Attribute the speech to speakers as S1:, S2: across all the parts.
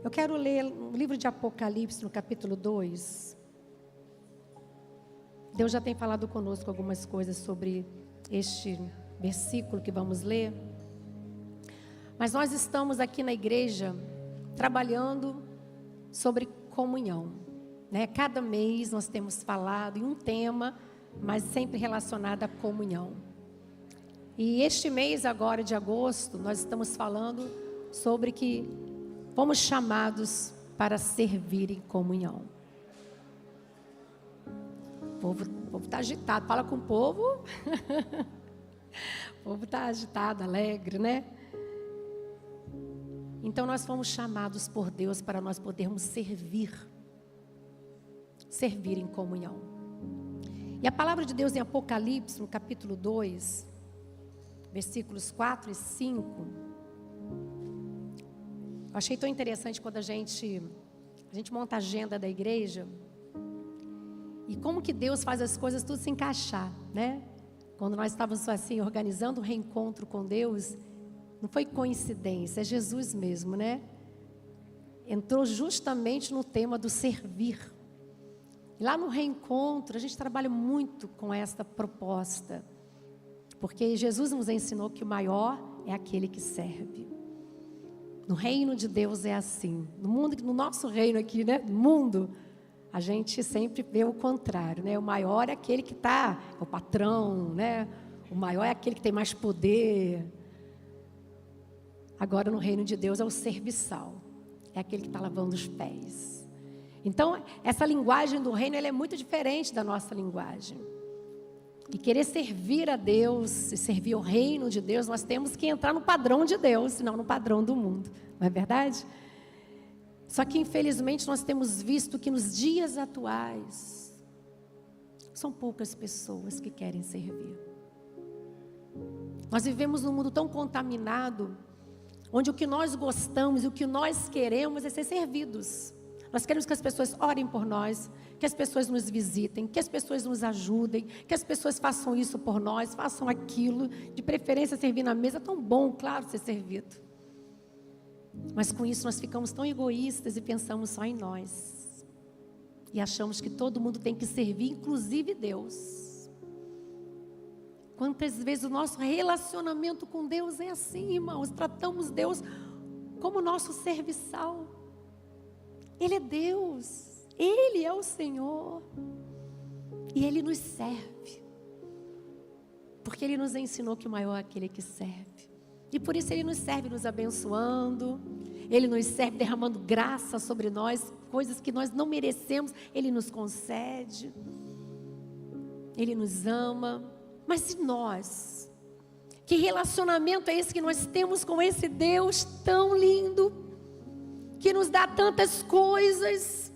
S1: Eu quero ler o livro de Apocalipse, no capítulo 2. Deus já tem falado conosco algumas coisas sobre este versículo que vamos ler. Mas nós estamos aqui na igreja trabalhando sobre comunhão, né? Cada mês nós temos falado em um tema, mas sempre relacionado à comunhão. E este mês agora de agosto, nós estamos falando sobre que fomos chamados para servir em comunhão. O povo está agitado, fala com o povo. O povo está agitado, alegre, né? Então nós fomos chamados por Deus para nós podermos servir em comunhão. E a palavra de Deus em Apocalipse, no capítulo 2, versículos 4 e 5, eu achei tão interessante quando a gente monta a agenda da igreja, e como que Deus faz as coisas tudo se encaixar, né? Quando nós estávamos assim, organizando o reencontro com Deus, não foi coincidência, é Jesus mesmo, né? Entrou justamente no tema do servir. E lá no reencontro, a gente trabalha muito com esta proposta, porque Jesus nos ensinou que o maior é aquele que serve. No reino de Deus é assim. No mundo, no nosso reino aqui, né? No mundo, a gente sempre vê o contrário, né? O maior é aquele que está, é o patrão, né? O maior é aquele que tem mais poder. Agora no reino de Deus é o serviçal, é aquele que está lavando os pés. Então essa linguagem do reino, ela é muito diferente da nossa linguagem. E querer servir a Deus e servir o reino de Deus, nós temos que entrar no padrão de Deus, não no padrão do mundo, não é verdade? Só que infelizmente nós temos visto que nos dias atuais são poucas pessoas que querem servir. Nós vivemos num mundo tão contaminado, onde o que nós gostamos e o que nós queremos é ser servidos. Nós queremos que as pessoas orem por nós, que as pessoas nos visitem, que as pessoas nos ajudem, que as pessoas façam isso por nós, façam aquilo, de preferência servir na mesa. É tão bom, claro, ser servido. Mas com isso nós ficamos tão egoístas e pensamos só em nós. E achamos que todo mundo tem que servir, inclusive Deus. Quantas vezes o nosso relacionamento com Deus é assim, irmãos? Tratamos Deus como nosso serviçal. Ele é Deus, Ele é o Senhor. E Ele nos serve. Porque Ele nos ensinou que o maior é aquele que serve. E por isso Ele nos serve nos abençoando. Ele nos serve derramando graça sobre nós. Coisas que nós não merecemos, Ele nos concede. Ele nos ama. Mas e nós? Que relacionamento é esse que nós temos com esse Deus tão lindo, que nos dá tantas coisas?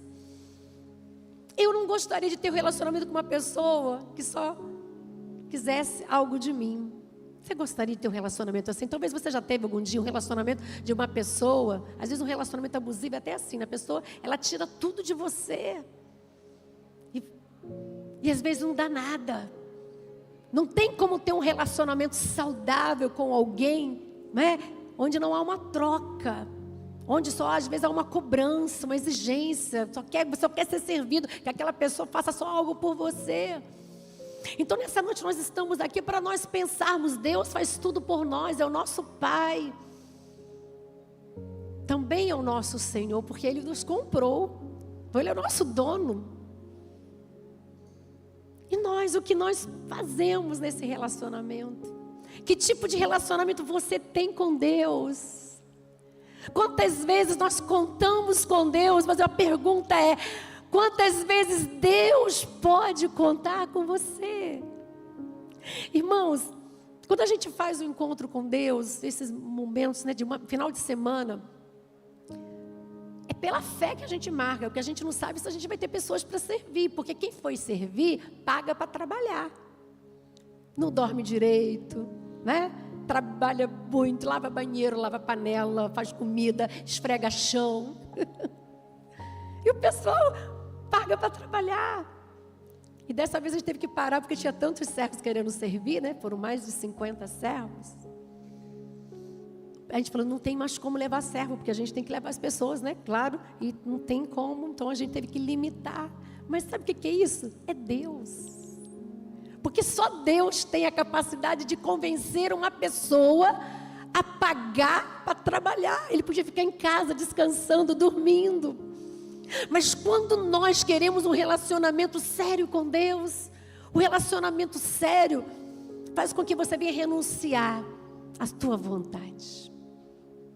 S1: Eu não gostaria de ter um relacionamento com uma pessoa que só quisesse algo de mim. Você gostaria de ter um relacionamento assim? Talvez você já teve algum dia um relacionamento de uma pessoa, às vezes um relacionamento abusivo, até assim, a pessoa, ela tira tudo de você. E às vezes não dá nada. Não tem como ter um relacionamento saudável com alguém, né? Onde não há uma troca, onde só às vezes há uma cobrança, uma exigência, só quer ser servido, que aquela pessoa faça só algo por você. Então nessa noite nós estamos aqui para nós pensarmos, Deus faz tudo por nós, é o nosso Pai, também é o nosso Senhor, porque Ele nos comprou, Ele é o nosso dono. E nós, o que nós fazemos nesse relacionamento? Que tipo de relacionamento você tem com Deus? Quantas vezes nós contamos com Deus? Mas a pergunta é, quantas vezes Deus pode contar com você? Irmãos, quando a gente faz um encontro com Deus, esses momentos, né, de final de semana, é pela fé que a gente marca, porque a gente não sabe se a gente vai ter pessoas para servir, porque quem foi servir, paga para trabalhar. Não dorme direito, né? Trabalha muito, lava banheiro, lava panela, faz comida, esfrega chão. E o pessoal paga para trabalhar. E dessa vez a gente teve que parar, porque tinha tantos servos querendo servir, né? Foram mais de 50 servos. O a gente falou, não tem mais como levar servo, porque a gente tem que levar as pessoas, né? Claro, e não tem como, então a gente teve que limitar. Mas sabe o que é isso? É Deus. Porque só Deus tem a capacidade de convencer uma pessoa a pagar para trabalhar. Ele podia ficar em casa, descansando, dormindo. Mas quando nós queremos um relacionamento sério com Deus, o relacionamento sério faz com que você venha renunciar à tua vontade.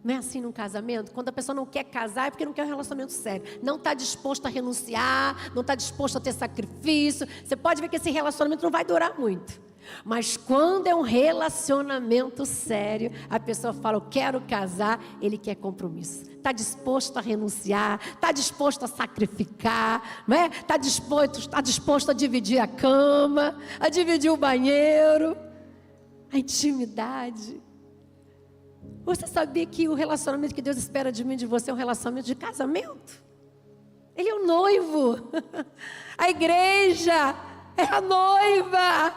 S1: Não é assim num casamento? Quando a pessoa não quer casar é porque não quer um relacionamento sério. Não está disposto a renunciar, não está disposto a ter sacrifício. Você pode ver que esse relacionamento não vai durar muito. Mas quando é um relacionamento sério, a pessoa fala, eu quero casar, ele quer compromisso. Está disposto a renunciar, está disposto a sacrificar, não é? Está disposto a dividir a cama, a dividir o banheiro, a intimidade. Você sabia que o relacionamento que Deus espera de mim e de você é um relacionamento de casamento? Ele é o noivo. A igreja é a noiva.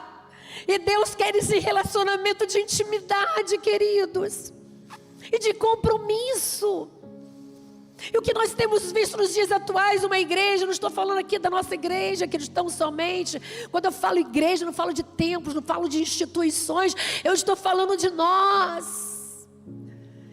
S1: E Deus quer esse relacionamento de intimidade, queridos. E de compromisso. E o que nós temos visto nos dias atuais, uma igreja, não estou falando aqui da nossa igreja, cristãos somente. Quando eu falo igreja, não falo de templos, não falo de instituições. Eu estou falando de nós.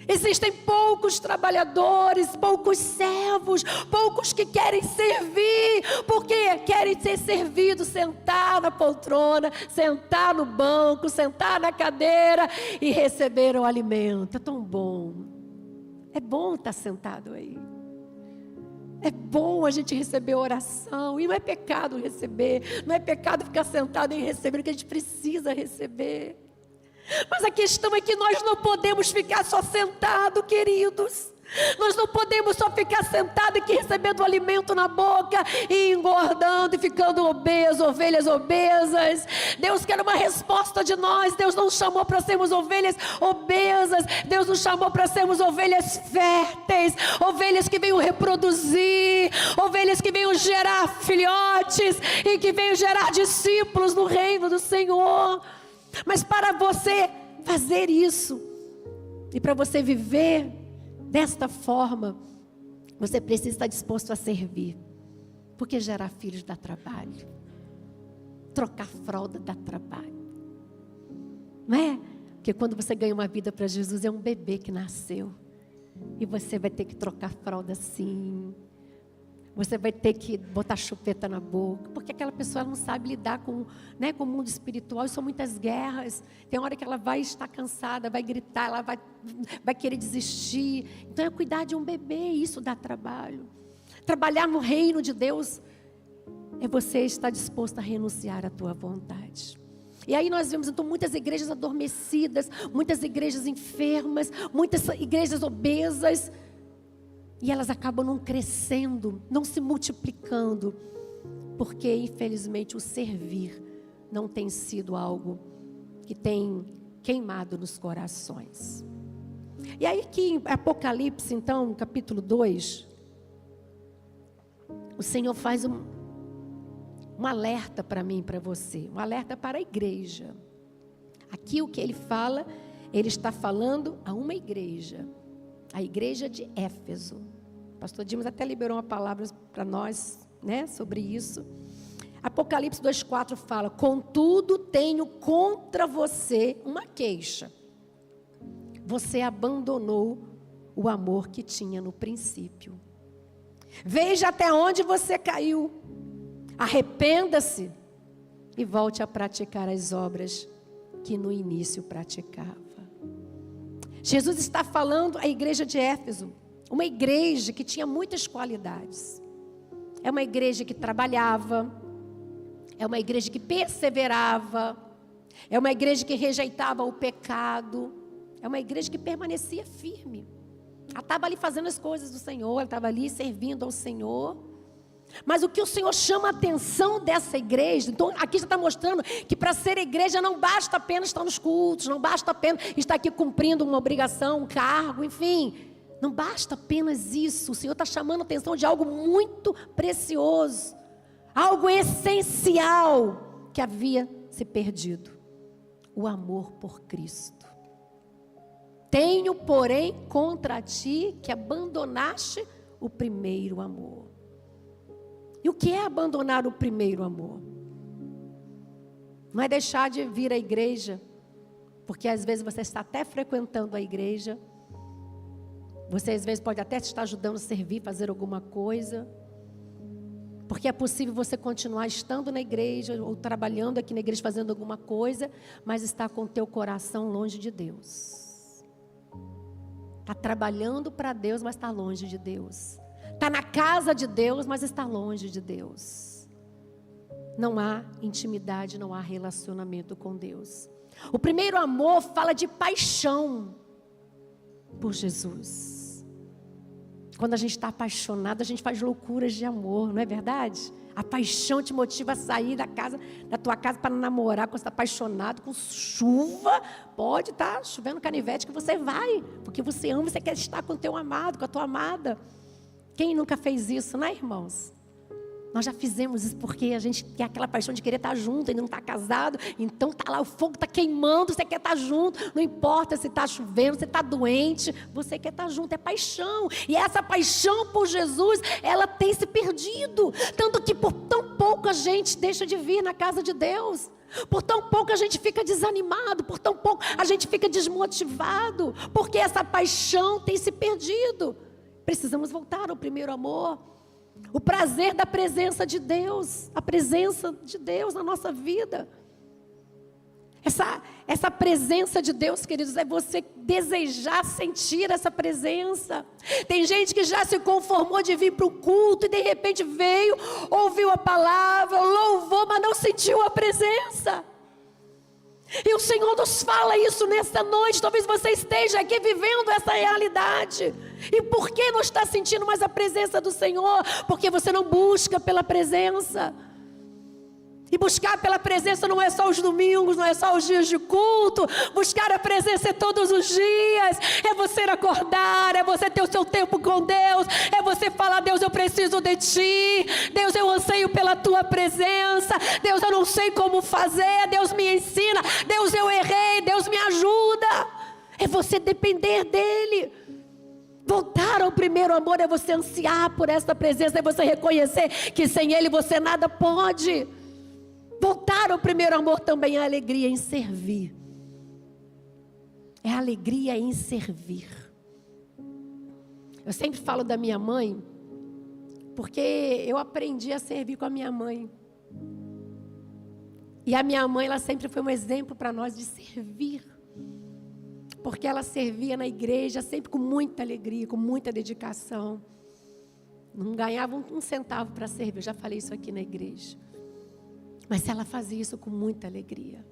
S1: Existem poucos trabalhadores, poucos servos, poucos que querem servir, porque querem ser servidos, sentar na poltrona, sentar no banco, sentar na cadeira e receber o alimento. É tão bom. É bom estar sentado aí. É bom a gente receber oração. E não é pecado receber, não é pecado ficar sentado e receber o que a gente precisa receber. Mas a questão é que nós não podemos ficar só sentados, queridos. Nós não podemos só ficar sentados aqui recebendo alimento na boca e engordando e ficando obesos, ovelhas obesas. Deus quer uma resposta de nós. Deus não chamou para sermos ovelhas obesas. Deus nos chamou para sermos ovelhas férteis, ovelhas que venham reproduzir, ovelhas que venham gerar filhotes e que venham gerar discípulos no reino do Senhor. Mas para você fazer isso e para você viver desta forma, você precisa estar disposto a servir. Porque gerar filhos dá trabalho. Trocar fralda dá trabalho. Não é? Porque quando você ganha uma vida para Jesus, é um bebê que nasceu. E você vai ter que trocar fralda sim. Você vai ter que botar chupeta na boca, porque aquela pessoa ela não sabe lidar com o mundo espiritual. E são muitas guerras. Tem hora que ela vai estar cansada, vai gritar, ela vai querer desistir. Então é cuidar de um bebê, isso dá trabalho. Trabalhar no reino de Deus é você estar disposto a renunciar à tua vontade. E aí nós vemos então muitas igrejas adormecidas, muitas igrejas enfermas, muitas igrejas obesas. E elas acabam não crescendo, não se multiplicando, porque infelizmente o servir não tem sido algo que tem queimado nos corações. E aí que em Apocalipse, então, capítulo 2, o Senhor faz um alerta para mim e para você, um alerta para a igreja. Aqui o que ele fala, ele está falando a uma igreja. A igreja de Éfeso. O pastor Dimas até liberou uma palavra para nós, né, sobre isso. Apocalipse 2,4 fala: contudo tenho contra você uma queixa. Você abandonou o amor que tinha no princípio. Veja até onde você caiu. Arrependa-se e volte a praticar as obras que no início praticava. Jesus está falando à igreja de Éfeso, uma igreja que tinha muitas qualidades. É uma igreja que trabalhava, é uma igreja que perseverava, é uma igreja que rejeitava o pecado, é uma igreja que permanecia firme. Ela estava ali fazendo as coisas do Senhor, ela estava ali servindo ao Senhor. Mas o que o Senhor chama a atenção dessa igreja, então aqui já está mostrando que para ser igreja não basta apenas estar nos cultos, não basta apenas estar aqui cumprindo uma obrigação, um cargo, enfim, não basta apenas isso. O Senhor está chamando a atenção de algo muito precioso, algo essencial que havia se perdido: o amor por Cristo. Tenho, porém, contra ti que abandonaste o primeiro amor. E o que é abandonar o primeiro amor? Não é deixar de vir à igreja, porque às vezes você está até frequentando a igreja, você às vezes pode até estar ajudando a servir, fazer alguma coisa, porque é possível você continuar estando na igreja, ou trabalhando aqui na igreja, fazendo alguma coisa, mas está com o teu coração longe de Deus. Está trabalhando para Deus, mas está longe de Deus. Está na casa de Deus, mas está longe de Deus. Não há intimidade, não há relacionamento com Deus. O primeiro amor fala de paixão por Jesus. Quando a gente está apaixonado, a gente faz loucuras de amor, não é verdade? A paixão te motiva a sair da tua casa para namorar, quando você está apaixonado, com chuva, pode estar chovendo canivete que você vai, porque você ama, você quer estar com o teu amado, com a tua amada. Quem nunca fez isso, né, irmãos? Nós já fizemos isso porque a gente quer aquela paixão de querer estar junto, ainda não está casado, então está lá, o fogo está queimando, você quer estar junto, não importa se está chovendo, se está doente, você quer estar junto, é paixão. E essa paixão por Jesus, ela tem se perdido, tanto que por tão pouco a gente deixa de vir na casa de Deus, por tão pouco a gente fica desanimado, por tão pouco a gente fica desmotivado, porque essa paixão tem se perdido. Precisamos voltar ao primeiro amor. O prazer da presença de Deus, a presença de Deus na nossa vida. Essa presença de Deus, queridos, é você desejar sentir essa presença. Tem gente que já se conformou de vir para o culto e de repente veio, ouviu a palavra, louvou, mas não sentiu a presença. E o Senhor nos fala isso nesta noite. Talvez você esteja aqui vivendo essa realidade. E por que não está sentindo mais a presença do Senhor? Porque você não busca pela presença. E buscar pela presença não é só os domingos, não é só os dias de culto. Buscar a presença é todos os dias. É você acordar, é você ter o seu tempo com Deus. É você falar: Deus, eu preciso de Ti. Deus, eu anseio pela Tua presença. Deus, eu não sei como fazer. Deus, me ensina. Deus, eu errei. Deus, me ajuda. É você depender dEle. Voltar ao primeiro amor é você ansiar por essa presença. É você reconhecer que sem Ele você nada pode. Voltar ao primeiro amor também é a alegria em servir. É a alegria em servir. Eu sempre falo da minha mãe, porque eu aprendi a servir com a minha mãe. E a minha mãe, ela sempre foi um exemplo para nós de servir. Porque ela servia na igreja sempre com muita alegria, com muita dedicação. Não ganhava um centavo para servir, eu já falei isso aqui na igreja. Mas ela fazia isso com muita alegria,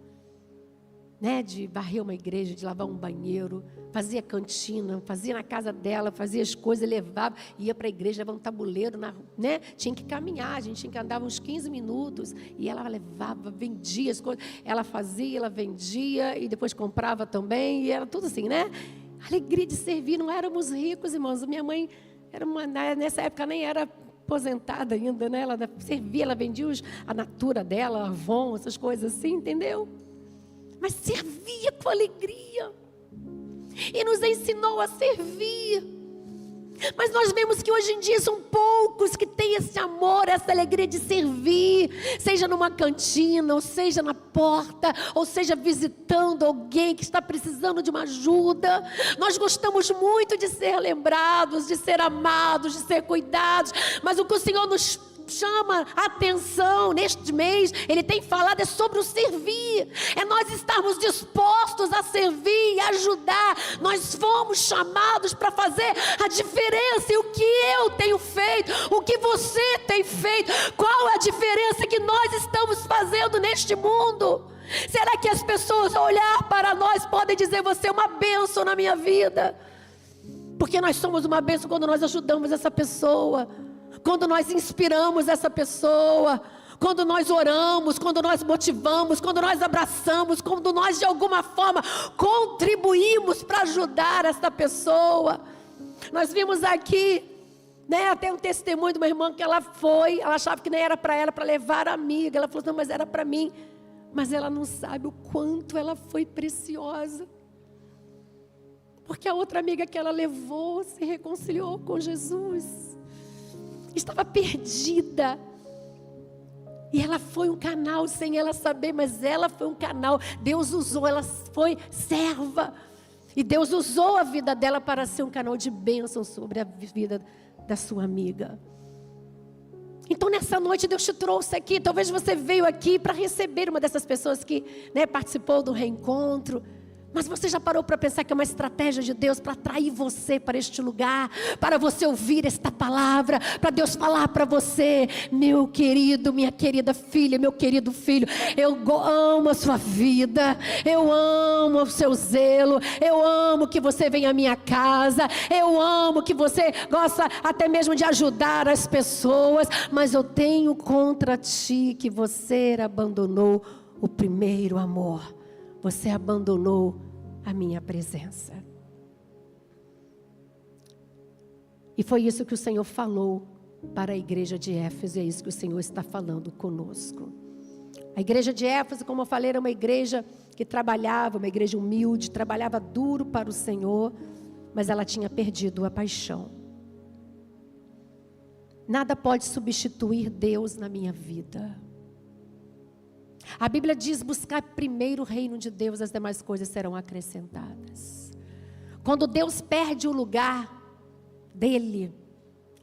S1: né? De varrer uma igreja, de lavar um banheiro, fazia cantina, fazia na casa dela, fazia as coisas, levava, ia para a igreja, levava um tabuleiro, né? Tinha que caminhar, a gente tinha que andar uns 15 minutos, e ela levava, vendia as coisas, ela fazia, ela vendia, e depois comprava também, e era tudo assim, né? Alegria de servir, não éramos ricos, irmãos. Minha mãe, nessa época nem era aposentada ainda, né? Ela servia, ela vendia a Natura dela, a Avon, essas coisas assim, entendeu? Mas servia com alegria. E nos ensinou a servir. Mas nós vemos que hoje em dia são poucos que têm esse amor, essa alegria de servir. Seja numa cantina, ou seja na porta, ou seja visitando alguém que está precisando de uma ajuda. Nós gostamos muito de ser lembrados, de ser amados, de ser cuidados. Mas o que o Senhor nos chama a atenção neste mês, Ele tem falado é sobre o servir, é nós estarmos dispostos a servir e ajudar. Nós fomos chamados para fazer a diferença. E o que eu tenho feito, o que você tem feito, qual a diferença que nós estamos fazendo neste mundo? Será que as pessoas ao olhar para nós podem dizer: você é uma bênção na minha vida? Porque nós somos uma bênção quando nós ajudamos essa pessoa, quando nós inspiramos essa pessoa, quando nós oramos, quando nós motivamos, quando nós abraçamos, quando nós de alguma forma contribuímos para ajudar essa pessoa. Nós vimos aqui, né, até um testemunho de uma irmã que ela achava que nem era para ela, para levar a amiga. Ela falou: não, mas era para mim. Mas ela não sabe o quanto ela foi preciosa. Porque a outra amiga que ela levou se reconciliou com Jesus. Estava perdida. E ela foi um canal sem ela saber, mas ela foi um canal. Deus usou, ela foi serva. E Deus usou a vida dela para ser um canal de bênção sobre a vida da sua amiga. Então nessa noite Deus te trouxe aqui. Talvez você veio aqui para receber uma dessas pessoas que participou do reencontro. Mas você já parou para pensar que é uma estratégia de Deus para atrair você para este lugar, para você ouvir esta palavra, para Deus falar para você: meu querido, minha querida filha, meu querido filho, eu amo a sua vida, eu amo o seu zelo, eu amo que você vem à minha casa, eu amo que você gosta até mesmo de ajudar as pessoas, mas eu tenho contra ti que você abandonou o primeiro amor. Você abandonou a minha presença. E foi isso que o Senhor falou para a igreja de Éfeso, e é isso que o Senhor está falando conosco. A igreja de Éfeso, como eu falei, era uma igreja que trabalhava, uma igreja humilde, trabalhava duro para o Senhor, mas ela tinha perdido a paixão. Nada pode substituir Deus na minha vida. A Bíblia diz: buscar primeiro o reino de Deus, as demais coisas serão acrescentadas. Quando Deus perde o lugar dele,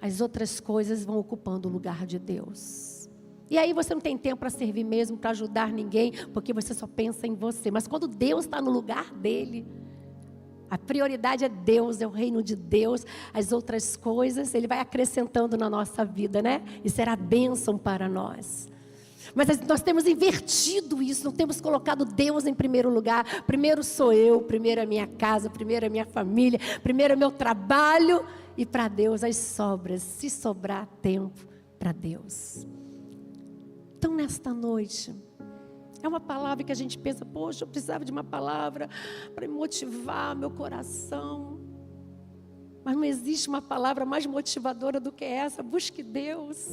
S1: as outras coisas vão ocupando o lugar de Deus. E aí você não tem tempo para servir mesmo, para ajudar ninguém, porque você só pensa em você. Mas quando Deus está no lugar dele, a prioridade é Deus, é o reino de Deus. As outras coisas Ele vai acrescentando na nossa vida, né? E será bênção para nós. Mas nós temos invertido isso, não temos colocado Deus em primeiro lugar. Primeiro sou eu, primeiro a minha casa, primeiro a minha família, primeiro o meu trabalho, e para Deus as sobras, se sobrar tempo para Deus. Então nesta noite, é uma palavra que a gente pensa: poxa, eu precisava de uma palavra para motivar meu coração. Mas não existe uma palavra mais motivadora do que essa. Busque Deus,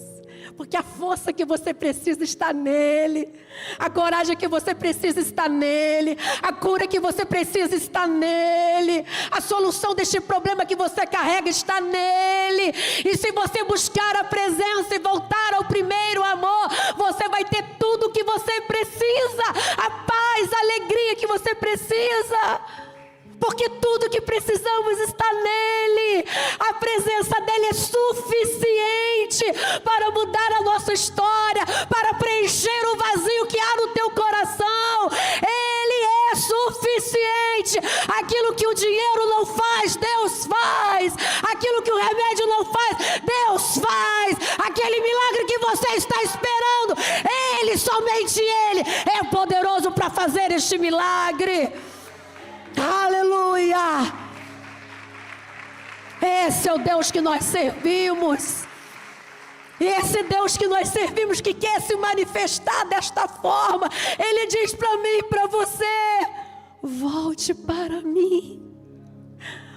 S1: porque a força que você precisa está nele, a coragem que você precisa está nele, a cura que você precisa está nele, a solução deste problema que você carrega está nele. E se você buscar a presença e voltar ao primeiro amor, você vai ter tudo o que você precisa, a paz, a alegria que você precisa. Porque tudo que precisamos está nele. A presença dele é suficiente para mudar a nossa história, para preencher o vazio que há no teu coração. Ele é suficiente. Aquilo que o dinheiro não faz, Deus faz. Aquilo que o remédio não faz, Deus faz. Aquele milagre que você está esperando, Ele, somente Ele, é poderoso para fazer este milagre. Aleluia! Esse é o Deus que nós servimos. Esse Deus que nós servimos, que quer se manifestar desta forma. Ele diz para mim e para você: volte para mim.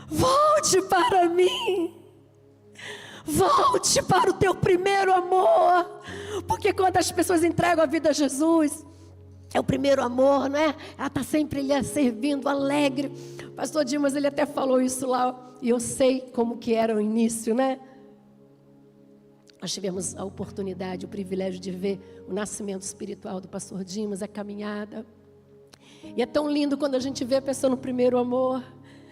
S1: Volte para mim. Volte para o teu primeiro amor. Porque quando as pessoas entregam a vida a Jesus, é o primeiro amor, não é? Ela está sempre ali servindo, alegre. Pastor Dimas, ele até falou isso lá. E eu sei como que era o início, né? Nós tivemos a oportunidade, o privilégio de ver o nascimento espiritual do pastor Dimas, a caminhada. E é tão lindo quando a gente vê a pessoa no primeiro amor.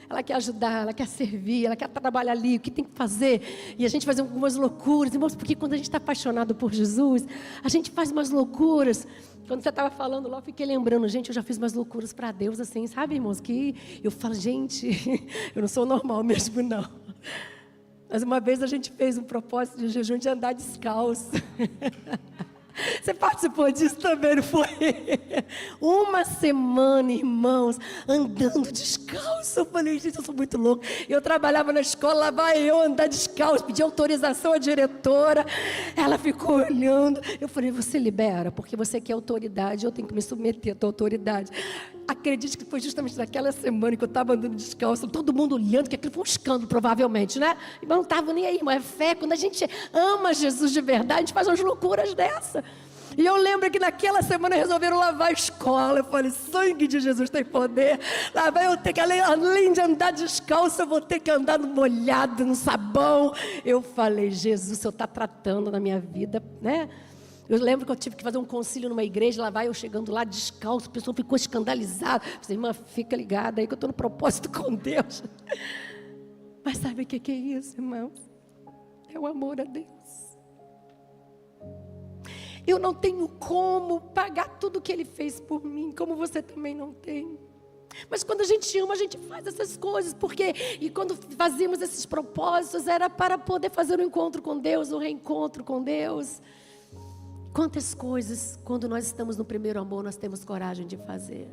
S1: Ela quer ajudar, ela quer servir, ela quer trabalhar ali, o que tem que fazer. E a gente faz algumas loucuras, irmãos, porque quando a gente está apaixonado por Jesus, a gente faz umas loucuras. Quando você estava falando lá, eu fiquei lembrando: gente, eu já fiz umas loucuras para Deus assim, sabe, irmãos? Que eu falo: gente, eu não sou normal mesmo, não. Mas uma vez a gente fez um propósito de jejum de andar descalço. Você participou disso também, não foi? Uma semana, irmãos, andando descalço. Eu falei: gente, eu sou muito louco. Eu trabalhava na escola, lá vai eu andar descalço. Pedi autorização à diretora. Ela ficou olhando. Eu falei: você libera, porque você quer autoridade, eu tenho que me submeter à tua autoridade. Acredite que foi justamente naquela semana que eu estava andando descalço, todo mundo olhando, que aquilo foi um escândalo, provavelmente, né? Mas não estava nem aí, irmão, é fé. Quando a gente ama Jesus de verdade, a gente faz umas loucuras dessa. E eu lembro que naquela semana resolveram lavar a escola. Eu falei, sangue de Jesus tem poder. Lá vai eu ter que, além de andar descalço, eu vou ter que andar molhado no sabão. Eu falei, Jesus, o Senhor está tratando na minha vida, né? Eu lembro que eu tive que fazer um concílio numa igreja, lá vai eu chegando lá descalço, a pessoa ficou escandalizada. Eu falei, irmã, fica ligada aí que eu estou no propósito com Deus. Mas sabe o que é isso, irmãos? É o amor a Deus. Eu não tenho como pagar tudo que Ele fez por mim, como você também não tem. Mas quando a gente ama, a gente faz essas coisas, porque, e quando fazíamos esses propósitos, era para poder fazer um encontro com Deus, um reencontro com Deus. Quantas coisas, quando nós estamos no primeiro amor, nós temos coragem de fazer.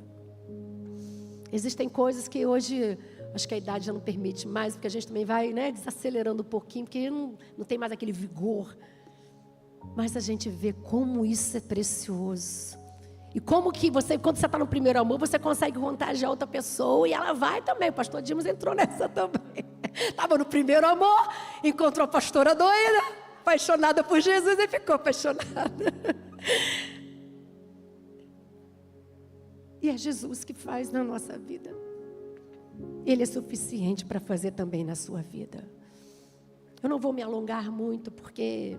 S1: Existem coisas que hoje, acho que a idade já não permite mais, porque a gente também vai, né, desacelerando um pouquinho, porque não tem mais aquele vigor. Mas a gente vê como isso é precioso. E como que você, quando você está no primeiro amor, você consegue contagiar outra pessoa e ela vai também. O pastor Dimos entrou nessa também. Estava no primeiro amor, encontrou a pastora doida, apaixonada por Jesus e ficou apaixonada. E é Jesus que faz na nossa vida. Ele é suficiente para fazer também na sua vida. Eu não vou me alongar muito, porque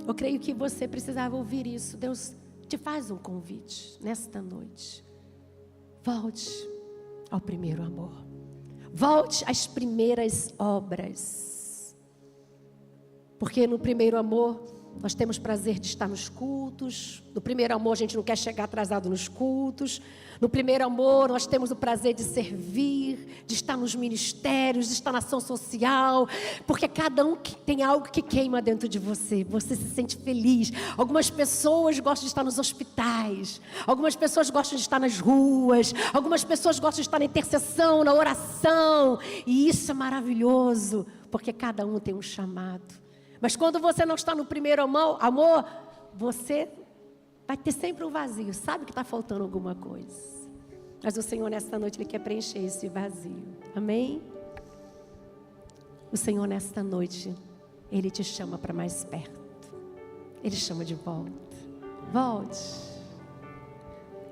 S1: eu creio que você precisava ouvir isso. Deus te faz um convite nesta noite. Volte ao primeiro amor. Volte às primeiras obras. Porque no primeiro amor nós temos prazer de estar nos cultos. No primeiro amor a gente não quer chegar atrasado nos cultos. No primeiro amor nós temos o prazer de servir, de estar nos ministérios, de estar na ação social. Porque cada um tem algo que queima dentro de você. Você se sente feliz. Algumas pessoas gostam de estar nos hospitais. Algumas pessoas gostam de estar nas ruas. Algumas pessoas gostam de estar na intercessão, na oração. E isso é maravilhoso, porque cada um tem um chamado. Mas quando você não está no primeiro amor, você vai ter sempre um vazio. Sabe que está faltando alguma coisa. Mas o Senhor nesta noite, Ele quer preencher esse vazio. Amém? O Senhor nesta noite, Ele te chama para mais perto. Ele chama de volta. Volte.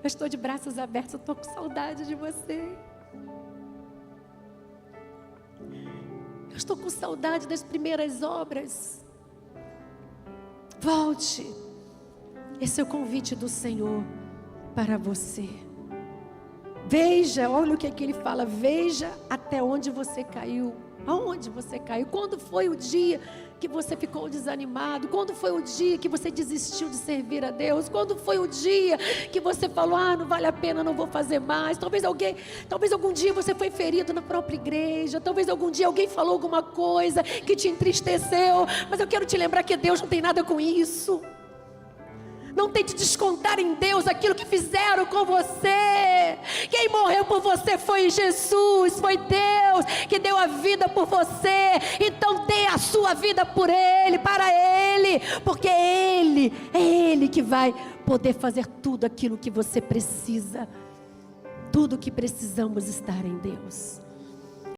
S1: Eu estou de braços abertos, eu estou com saudade de você. Eu estou com saudade das primeiras obras. Volte. Esse é o convite do Senhor para você. Veja, olha o que Ele fala. Veja até onde você caiu. Aonde você caiu? Quando foi o dia que você ficou desanimado? Quando foi o dia que você desistiu de servir a Deus? Quando foi o dia que você falou, não vale a pena, não vou fazer mais? Talvez algum dia você foi ferido na própria igreja. Talvez algum dia alguém falou alguma coisa que te entristeceu. Mas eu quero te lembrar que Deus não tem nada com isso. Não tente descontar em Deus aquilo que fizeram com você. Quem morreu por você foi Jesus, foi Deus que deu a vida por você. Então dê a sua vida por Ele, para Ele, porque é Ele que vai poder fazer tudo aquilo que você precisa. Tudo que precisamos estar em Deus.